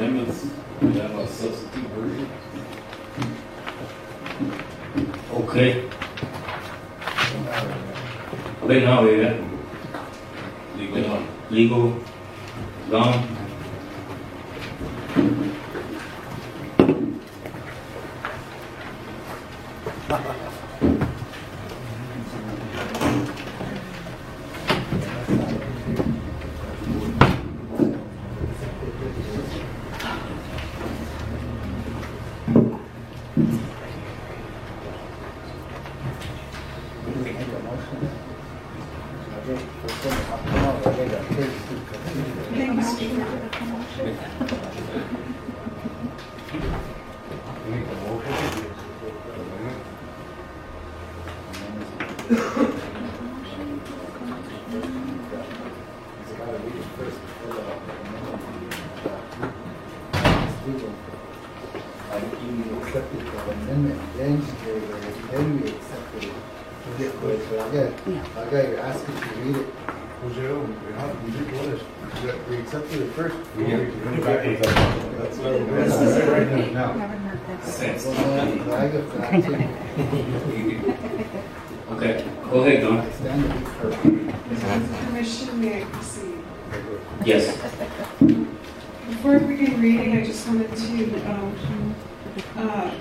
amendments, we have a substitute version. Okay. Okay, now we got Legal on. legal gone. I got you asking to read it. We accepted it first. That's what we're now. Okay, go ahead, Don. Stand to be heard. Permission, may I proceed? Yes. Before we begin reading, I just wanted to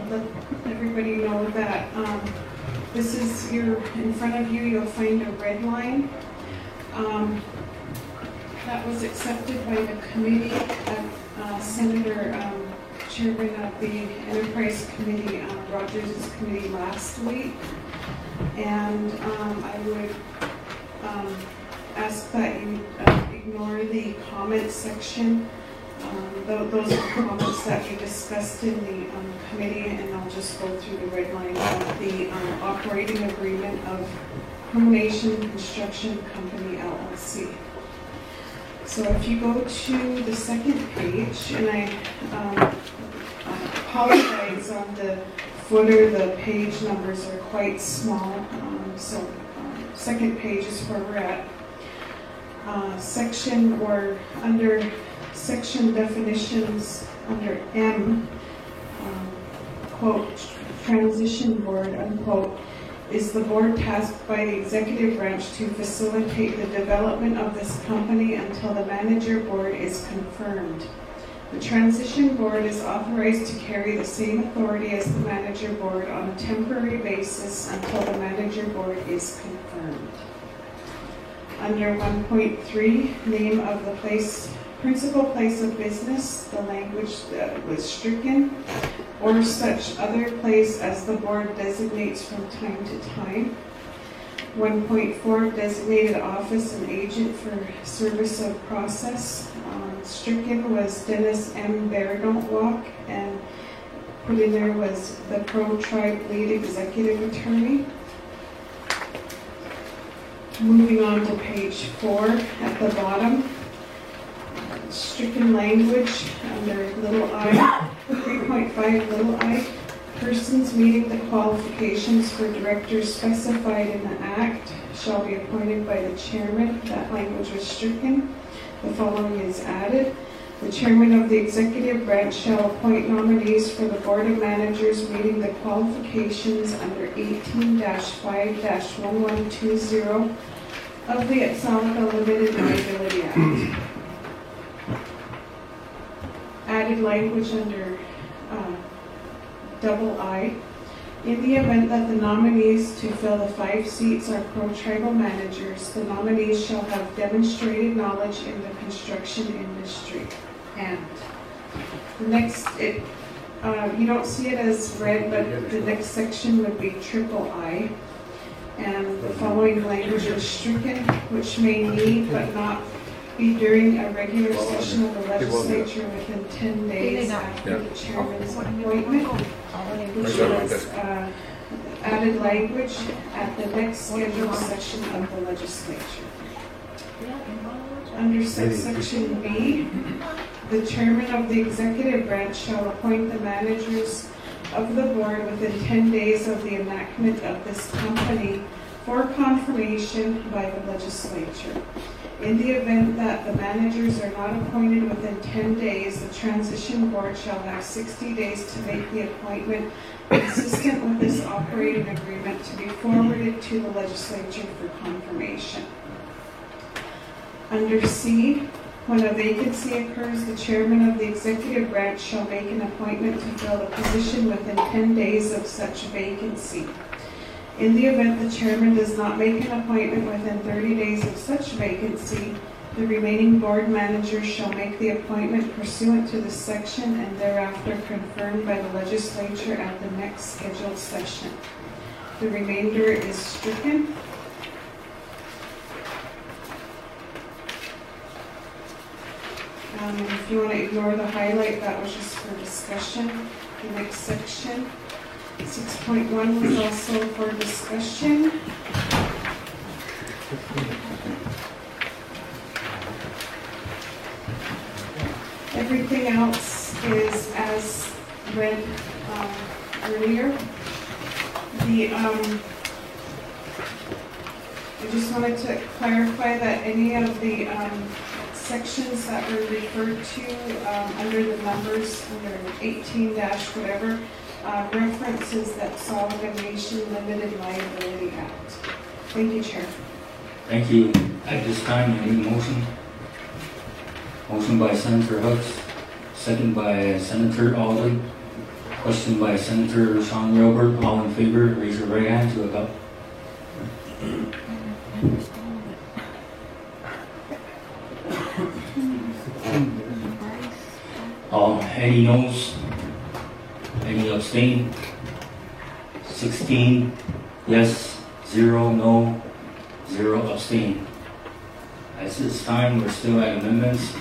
let everybody know that this is in front of you, you'll find a red line. That was accepted by the committee, Senator Chairman of the Enterprise Committee, Rogers' committee last week. And I would ask that you ignore the comment section. Those are comments that we discussed in the committee, and I'll just go through the red line of the operating agreement of Permanation Construction Company, LLC. So if you go to the second page, and I apologize on the footer, the page numbers are quite small, second page is where we're at. Section or under section definitions under M, quote, transition board, unquote, is the board tasked by the executive branch to facilitate the development of this company until the manager board is confirmed. The transition board is authorized to carry the same authority as the manager board on a temporary basis until the manager board is confirmed. Under 1.3, name of the place, principal place of business, the language that was stricken, or such other place as the board designates from time to time. 1.4, designated office and agent for service of process. Stricken was Dennis M. Berdonwalk, and put in there was the Pro Tribe lead executive attorney. Moving on to page 4 at the bottom. Stricken language under little I, 3.5 little I, persons meeting the qualifications for directors specified in the Act shall be appointed by the chairman. That language was stricken. The following is added. The chairman of the executive branch shall appoint nominees for the board of managers meeting the qualifications under 18-5-1120 of the Exalica Limited Liability Act. Added language under double I. In the event that the nominees to fill the 5 seats are pro-tribal managers, the nominees shall have demonstrated knowledge in the construction industry. And the next, you don't see it as red, but the next section would be triple I. And the following language is stricken, which may need but not be during a regular session of the legislature within 10 days after the chairman's appointment, which was added language at the next scheduled session of the legislature. Under subsection B, the chairman of the executive branch shall appoint the managers of the board within 10 days of the enactment of this company for confirmation by the legislature. In the event that the managers are not appointed within 10 days, the transition board shall have 60 days to make the appointment consistent with this operating agreement to be forwarded to the legislature for confirmation. Under C, when a vacancy occurs, the chairman of the executive branch shall make an appointment to fill the position within 10 days of such vacancy. In the event the chairman does not make an appointment within 30 days of such vacancy, the remaining board managers shall make the appointment pursuant to this section and thereafter confirmed by the legislature at the next scheduled session. The remainder is stricken. And if you want to ignore the highlight, that was just for discussion. The next section, 6.1, was also for discussion. Everything else is as read earlier. I just wanted to clarify that any of the sections that were referred to under the numbers, under 18- whatever, references that Sullivan Nation Limited Liability Act. Thank you, Chair. Thank you. At this time, I need a motion. Motion by Senator Hooks, second by Senator Alden. Question by Senator Sean Robert. All in favor, raise your right hand to adopt. Any noes? Any abstain? 16 yes, 0 no, 0 abstain. At this time, we're still at amendments.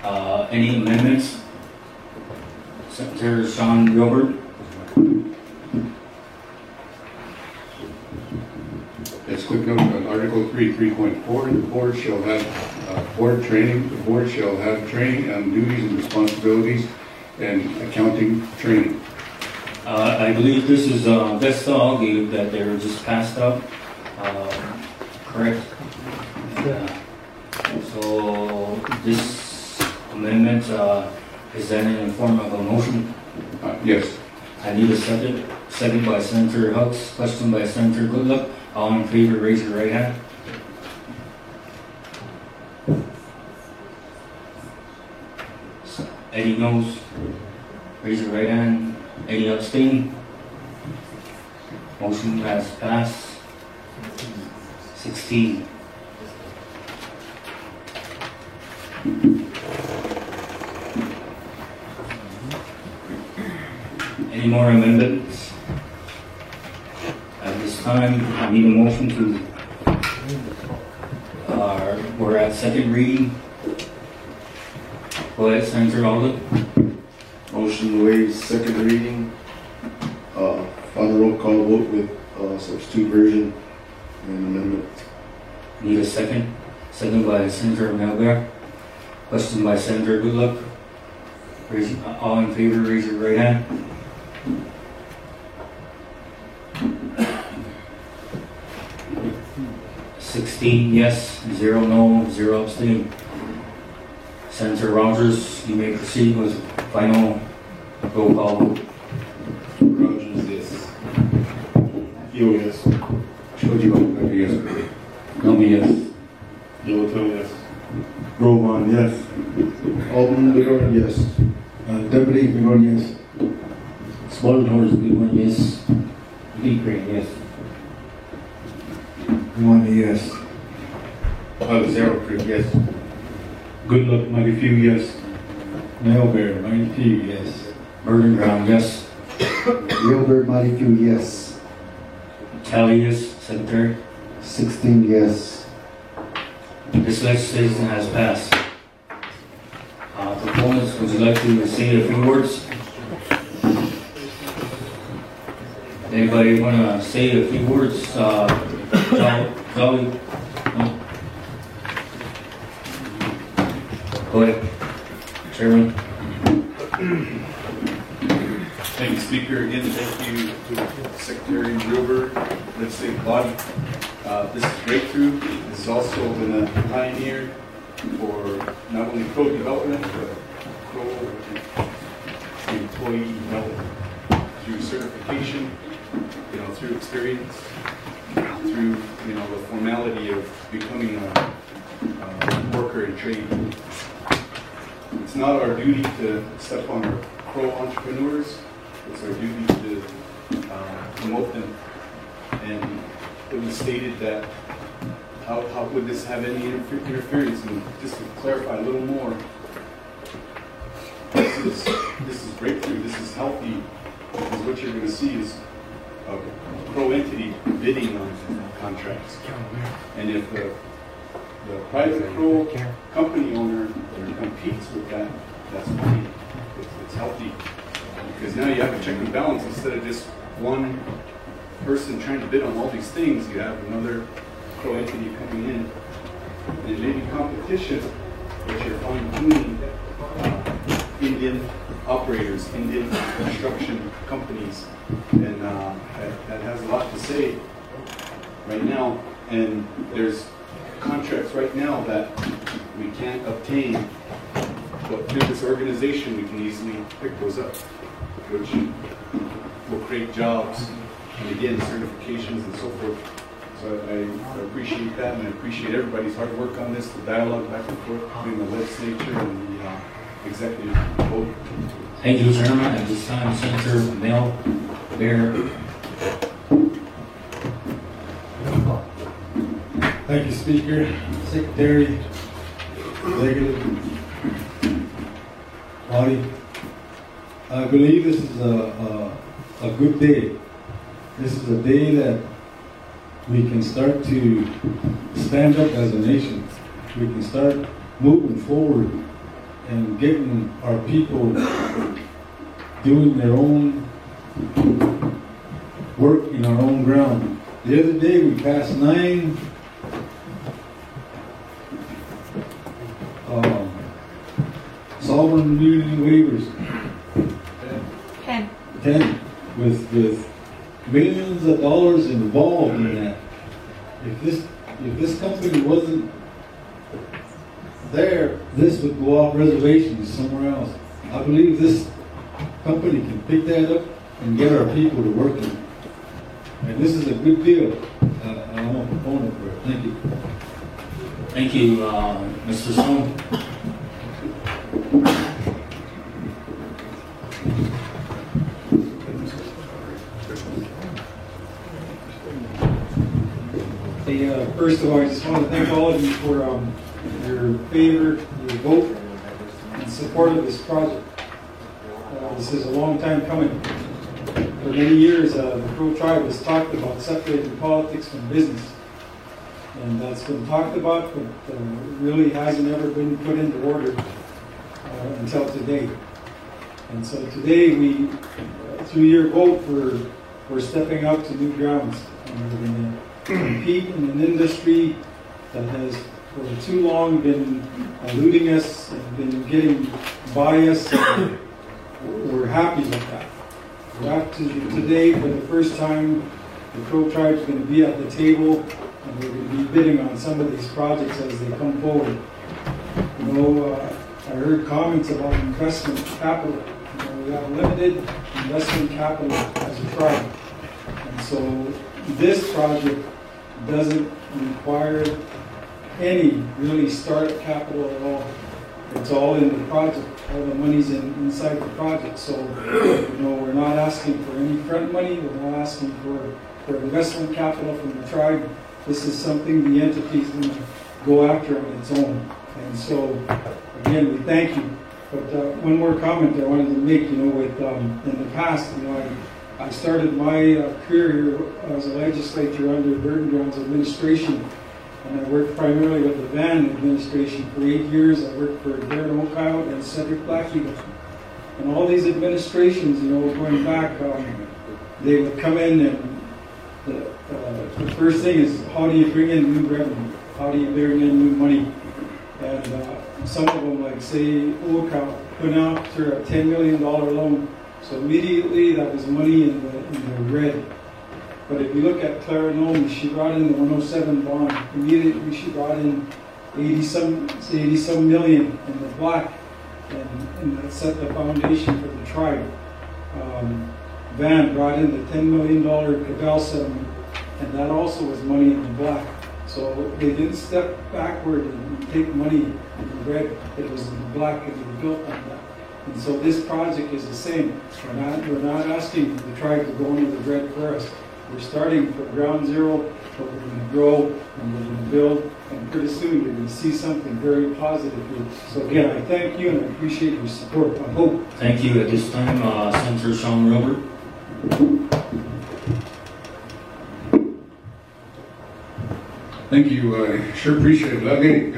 Any amendments? Senator Sean Gilbert. As quick note on Article 3.4, the board shall have board training. The board shall have training on duties and responsibilities and accounting training. I believe this is that's the all that they were just passed up. Correct? So this amendment is then in the form of a motion. Yes. I need a second. Second by Senator Hooks. Question by Senator Goodluck. All in favor, raise your right hand. Any noes? Raise your right hand. Any abstain? Motion has passed. 16. Any more amendments? At this time, I need a motion to, we're at second reading. Go ahead, Senator Alden. Motion to waive second reading. Final roll call vote with substitute version and amendment. Need a second. Second by Senator Melgar. Question by Senator Goodluck. All in favor, raise your right hand. Yes, 0 no, 0 abstain. Senator Rogers, you may proceed with final roll call vote. Rogers, yes. Yo, yes. Shoji Baka, yes. Gumby, yes. Yellowtail, yes. Roman, yes. Alderman Vigor, yes. Deputy Vigor, yes. Small Torres, big one, yes. Big green, yes. One, yes. 0 Creek, yes. Good luck, mighty few, yes. Nail bear, mighty few, yes. Burden Brown, yes. Gilbert, mighty few, yes. Tally, yes. Secretary. 16, yes. This legislation has passed. Proponents, would you like to say a few words? Anybody want to say a few words? Zoe? No? Go ahead, Chairman. Thank you, Speaker. Again, thank you to Secretary Gruber, legislative body. This is breakthrough. This has also been a pioneer for not only pro development, but pro employee development through certification, through experience, through, the formality of becoming a worker in trade. It's not our duty to step on our pro entrepreneurs. It's our duty to promote them. And it was stated that how would this have any interference? And just to clarify a little more, this is breakthrough. This is healthy. Because what you're going to see is a pro entity bidding on contracts. And if the private pro company owner competes with that, that's fine. It's healthy. Because now you have a check and balance instead of just one person trying to bid on all these things. You have another pro entity coming in. And it may be competition, but you're fine-tuning Indian operators, Indian construction companies, and that has a lot to say right now. And there's contracts right now that we can't obtain, but through this organization we can easily pick those up, which will create jobs and again certifications and so forth. So I appreciate that, and I appreciate everybody's hard work on this, the dialogue back and forth between the legislature and the executive vote. Thank you, Chairman. At this time, Senator Mel Bear. Thank you, Speaker, Secretary, Executive, Body. I believe this is a good day. This is a day that we can start to stand up as a nation. We can start moving forward and getting our people doing their own work in our own ground. The other day we passed 9 sovereign immunity waivers. 10 with millions of dollars involved in that. If this company wasn't there, this would go off reservations somewhere else. I believe this company can pick that up and get our people to working. And this is a good deal. I'm a proponent for it. Thank you. Thank you, Mr. Stone. First of all, I just want to thank all of you for your favor, your vote, and support of this project. This is a long time coming. For many years, the Crow Tribe has talked about separating politics from business. And that's been talked about, but really hasn't ever been put into order until today. And so today, we, through your vote, we're stepping out to new grounds. And we're going to compete in an industry that has for too long been eluding us and been getting by us. And we're happy with that. We're happy today, for the first time, the Crow Tribe is going to be at the table, and we're going to be bidding on some of these projects as they come forward. I heard comments about investment capital. We have limited investment capital as a tribe. And so this project doesn't require any really startup capital at all. It's all in the project. All the money's inside the project. So, we're not asking for any front money. We're not asking for investment capital from the tribe. This is something the entity's going to go after on its own. And so, again, we thank you. But one more comment I wanted to make, with in the past, I started my career here as a legislator under Burton-Jones administration, and I worked primarily with the Van administration for 8 years. I worked for Darren Oakhout and Cedric Blackeagle. And all these administrations, going back, they would come in, and the first thing is, how do you bring in new revenue? How do you bring in new money? And some of them, like say Oakhout, went after a $10 million loan. So immediately that was money in the red. But if you look at Clara Nomi, she brought in the 107 bond. Immediately she brought in 80-some million in the black, and that set the foundation for the tribe. Van brought in the $10 million Cabell settlement, and that also was money in the black. So they didn't step backward and take money in the red. It was in the black, and they built on that. And so this project is the same. We're not asking the tribe to go into the red first. We're starting from ground zero, but we're going to grow and we're going to build, and pretty soon you're going to see something very positive here. So again, I thank you and I appreciate your support. I hope. Thank you. At this time, Senator Sean Robert. Thank you. Sure appreciate it. Lagi,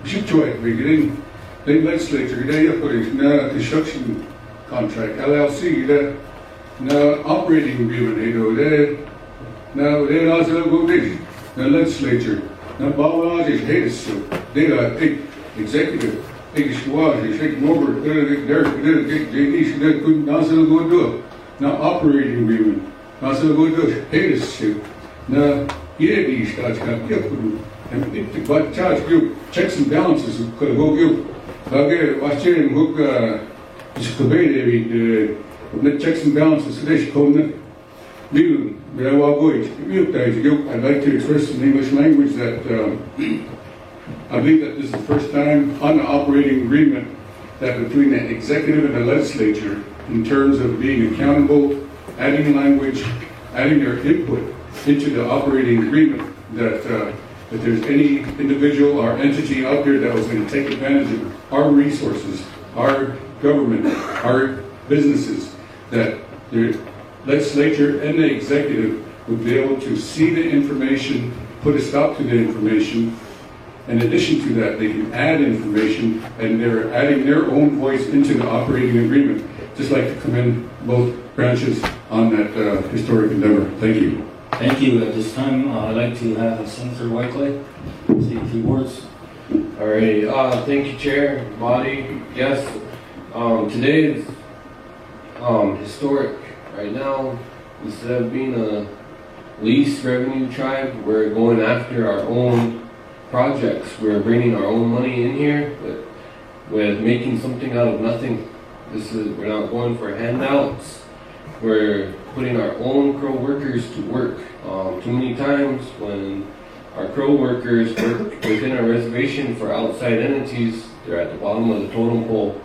Shipchoy, beginning, the legislature, they put a construction contract, LLC, the operating agreement, they also go big. The legislature, the Bawa is hated so. They take executive, take squad, they take over, they couldn't also go do it. Now operating agreement, also go do it, hated so. Now, yeah, these guys got given. And if the charge group checks and balances could go give. Okay, what's your hook? It's the checks and balances. They should come in. I'd like to express in English language that I believe that this is the first time on the operating agreement that between the executive and the legislature, in terms of being accountable, adding language, adding their input into the operating agreement, that if there's any individual or entity out there that was going to take advantage of our resources, our government, our businesses, that the legislature and the executive would be able to see the information, put a stop to the information. In addition to that, they can add information, and they're adding their own voice into the operating agreement. Just like to commend both branches on that historic endeavor. Thank you. Thank you. At this time, I'd like to have Senator Whiteley say a few words. All right. Thank you, Chair, body. Yes. Today is historic. Right now, instead of being a least revenue tribe, we're going after our own projects. We're bringing our own money in here with making something out of nothing. We're not going for handouts. We're putting our own Crow workers to work. Too many times when our Crow workers work within a reservation for outside entities, they're at the bottom of the totem pole.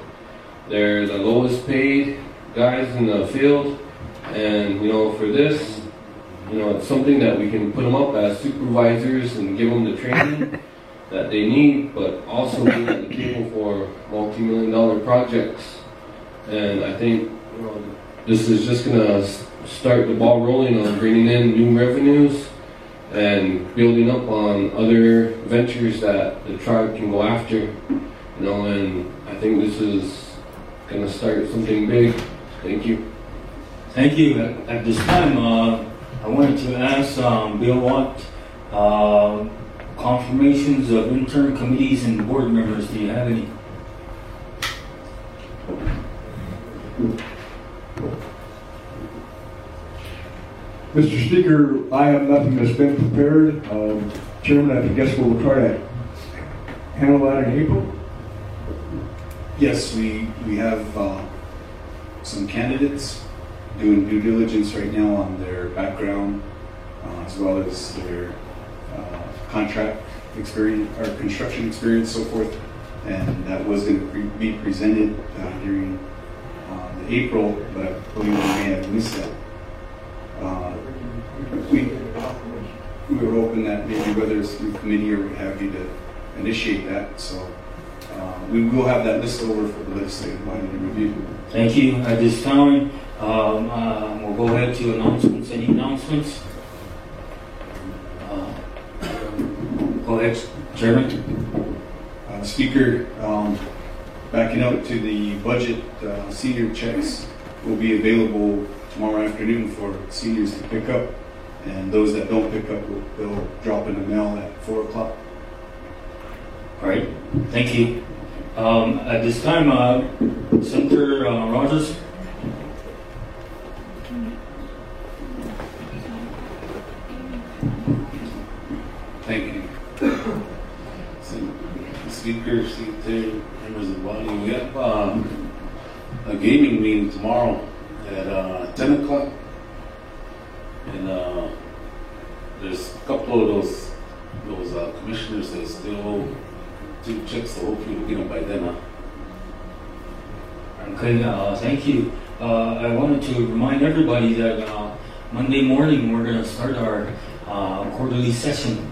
They're the lowest paid guys in the field, and for this, it's something that we can put them up as supervisors and give them the training that they need, but also be at the table for multi-million-dollar projects. And I think this is just going to start the ball rolling on bringing in new revenues and building up on other ventures that the tribe can go after. And I think this is going to start something big. Thank you. Thank you. At this time, I wanted to ask Bill Watt, confirmations of intern committees and board members. Do you have any? Mr. Speaker, I have nothing that's been prepared. Chairman, I guess we'll try to handle that in April. Yes, we have some candidates doing due diligence right now on their background, as well as their contract experience or construction experience, so forth. And that was going to be presented during the April, but I believe we may have missed that. We were hoping that maybe whether it's through committee or what have you to initiate that. So we will have that list over for the legislative body to review. Thank you. At this time, we'll go ahead to announcements. Any announcements? Go ahead, Chairman. Speaker, backing up to the budget, senior checks will be available tomorrow afternoon for seniors to pick up, and those that don't pick up, they'll drop in the mail at 4 o'clock. All right. Thank you. At this time, Senator Rogers. Thank you. Speaker, Secretary, members of the body. We have a gaming meeting tomorrow at 10 o'clock. And there's a couple of those commissioners that still owe 2 checks, so hopefully we'll get them by then. Okay, thank you. I wanted to remind everybody that Monday morning we're going to start our quarterly session.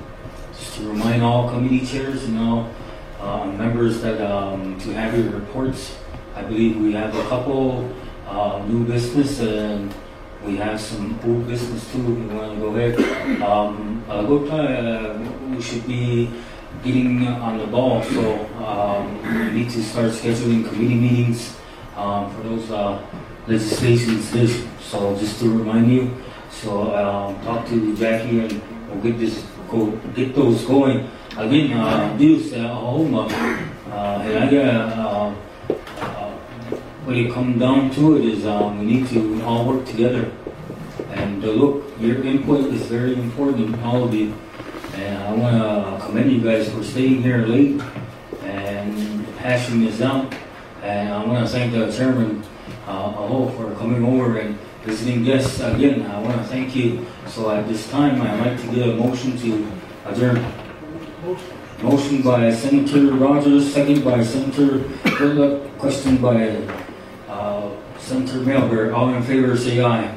Just to remind all committee chairs and all members that to have your reports. I believe we have a couple new business and we have some old business too. We want to go ahead. We should be getting on the ball, so we need to start scheduling committee meetings for those legislations. So just to remind you, so talk to Jackie and we'll get those going. Again, Deus Homa, and I got when it comes down to it is we need to all work together. And look, your input is very important, all of you. And I want to commend you guys for staying here late and hashing this out. And I want to thank the chairman Aho for coming over and visiting guests again. I want to thank you. So at this time, I'd like to get a motion to adjourn. Motion by Senator Rogers, second by Senator Phillip, question by Senator Melber. All in favor, say aye.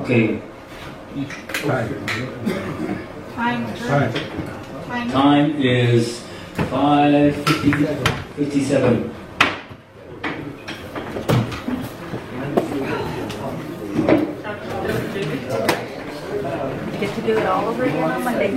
Okay. Time is 5:57. Get to do it all over again on Monday.